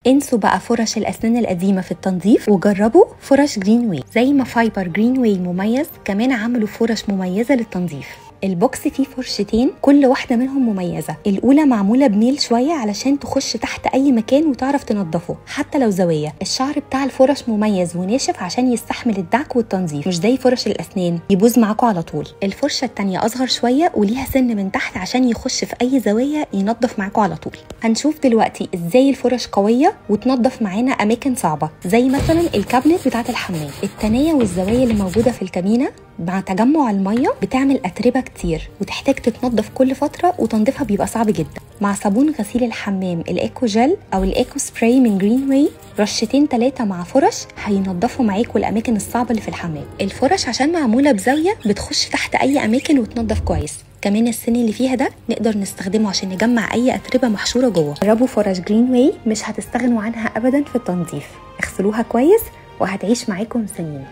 انسوا بقى فرش الأسنان القديمة في التنظيف وجربوا فرش جرين واي. زي ما فايبر جرين واي مميز، كمان عملوا فرش مميزة للتنظيف. البوكس فيه فرشتين، كل واحدة منهم مميزة. الأولى معمولة بميل شوية علشان تخش تحت أي مكان وتعرف تنظفه حتى لو زاوية. الشعر بتاع الفرش مميز وناشف عشان يستحمل الدعك والتنظيف، مش زي فرش الأسنان يبوظ معاكم على طول. الفرشة التانية أصغر شوية وليها سن من تحت عشان يخش في أي زاوية ينظف معاكم على طول. هنشوف دلوقتي إزاي الفرش قوية وتنظف معانا أماكن صعبة، زي مثلا الكابنت بتاعة الحمام. التناية والزوايا اللي موجودة في الكابينة مع تجمع المية بتعمل أتربة كتير وتحتاج تتنضف كل فترة، وتنظيفها بيبقى صعب جدا. مع صابون غسيل الحمام الإيكو جل أو الإيكو سبراي من جرين واي، رشتين 3 مع فرش هينضفوا معاكوا الأماكن الصعبة اللي في الحمام. الفرش عشان معمولة بزاوية بتخش تحت أي أماكن وتنضف كويس. كمان السن اللي فيها ده نقدر نستخدمه عشان نجمع أي أتربة محشورة جوه. جربوا فرش جرين واي، مش هتستغنوا عنها أبدا في التنظيف. اغسلوها كويس وهتعيش معاكم سنين.